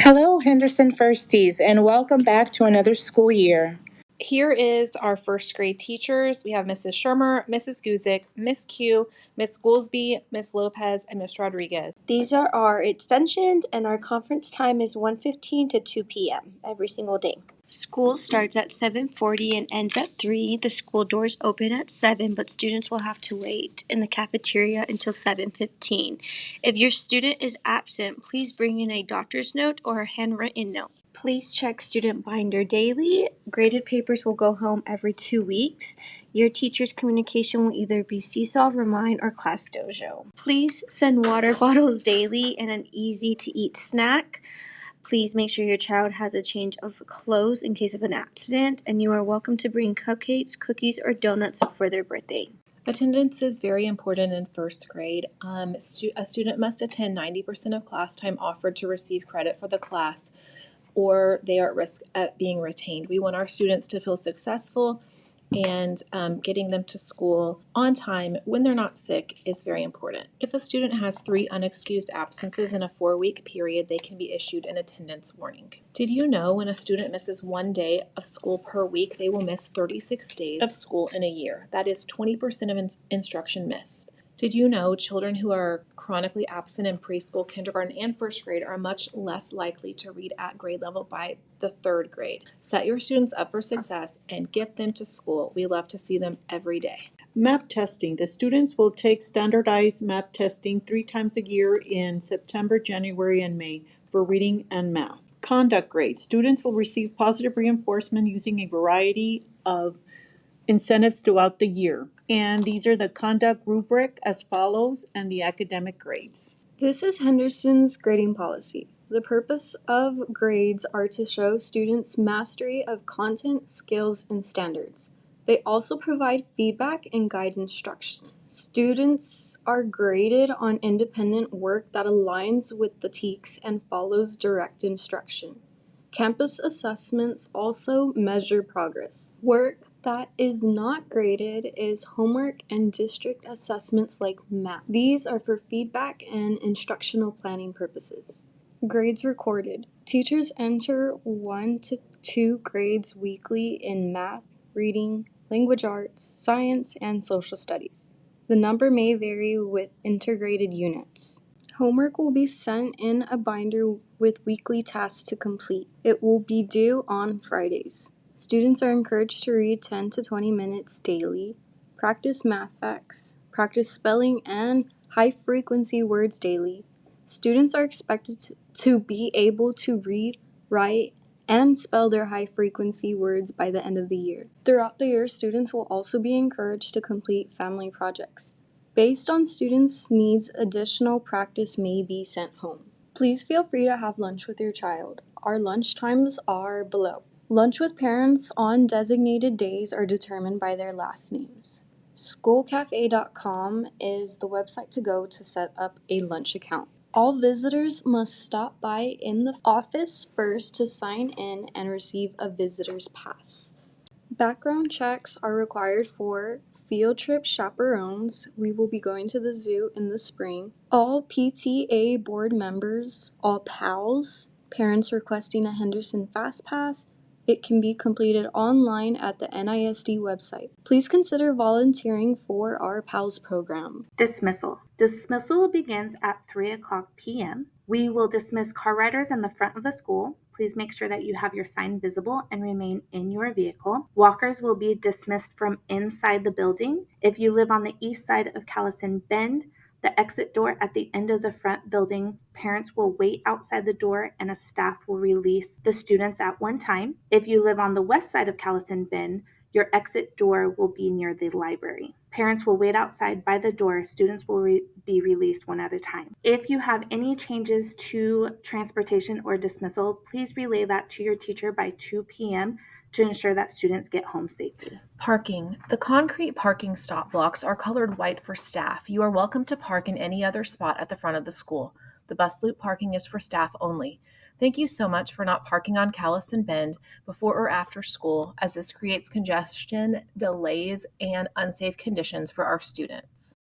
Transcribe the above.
Hello, Henderson Firsties, and welcome back to another school year. Here is our first grade teachers. We have Mrs. Shermer, Mrs. Guzik, Miss Q, Miss Goolsby, Miss Lopez, and Miss Rodriguez. These are our extensions, and our conference time is 1:15 to 2 p.m. every single day. School starts at 7:40 and ends at 3. The school doors open at 7, but students will have to wait in the cafeteria until 7:15. If your student is absent, please bring in a doctor's note or a handwritten note. Please check student binder daily. Graded papers will go home every 2 weeks. Your teacher's communication will either be Seesaw, Remind, or Class Dojo. Please send water bottles daily and an easy-to-eat snack. Please make sure your child has a change of clothes in case of an accident, and you are welcome to bring cupcakes, cookies, or donuts for their birthday. Attendance is very important in first grade. A student must attend 90% of class time offered to receive credit for the class, or they are at risk of being retained. We want our students to feel successful, and getting them to school on time when they're not sick is very important. If a student has 3 unexcused absences in a 4-week period, they can be issued an attendance warning. Did you know when a student misses 1 day of school per week, they will miss 36 days of school in a year? That is 20% of instruction missed. Did you know children who are chronically absent in preschool, kindergarten, and first grade are much less likely to read at grade level by the 3rd grade? Set your students up for success and get them to school. We love to see them every day. MAP testing. The students will take standardized MAP testing 3 times a year in September, January, and May for reading and math. Conduct grades. Students will receive positive reinforcement using a variety of incentives throughout the year. And these are the conduct rubric as follows and the academic grades. This is Henderson's grading policy. The purpose of grades are to show students' mastery of content, skills, and standards. They also provide feedback and guide instruction. Students are graded on independent work that aligns with the TEKS and follows direct instruction. Campus assessments also measure progress. Work that is not graded is homework and district assessments like math. These are for feedback and instructional planning purposes. Grades recorded. Teachers enter 1 to 2 grades weekly in math, reading, language arts, science, and social studies. The number may vary with integrated units. Homework will be sent in a binder with weekly tasks to complete. It will be due on Fridays. Students are encouraged to read 10 to 20 minutes daily, practice math facts, practice spelling and high-frequency words daily. Students are expected to be able to read, write, and spell their high-frequency words by the end of the year. Throughout the year, students will also be encouraged to complete family projects. Based on students' needs, additional practice may be sent home. Please feel free to have lunch with your child. Our lunch times are below. Lunch with parents on designated days are determined by their last names. Schoolcafe.com is the website to go to set up a lunch account. All visitors must stop by in the office first to sign in and receive a visitor's pass. Background checks are required for field trip chaperones. We will be going to the zoo in the spring. All PTA board members, all PALs, parents requesting a Henderson Fast Pass. It can be completed online at the NISD website. Please consider volunteering for our PALS program. Dismissal. Dismissal begins at 3:00 p.m. We will dismiss car riders in the front of the school. Please make sure that you have your sign visible and remain in your vehicle. Walkers will be dismissed from inside the building. If you live on the east side of Callison Bend, the exit door at the end of the front building, parents will wait outside the door and a staff will release the students at one time. If you live on the west side of Callison Bend, your exit door will be near the library. Parents will wait outside by the door. Students will be released one at a time. If you have any changes to transportation or dismissal, please relay that to your teacher by 2 p.m. to ensure that students get home safely. Parking. The concrete parking stop blocks are colored white for staff. You are welcome to park in any other spot at the front of the school. The bus loop parking is for staff only. Thank you so much for not parking on Callison Bend before or after school, as this creates congestion, delays, and unsafe conditions for our students.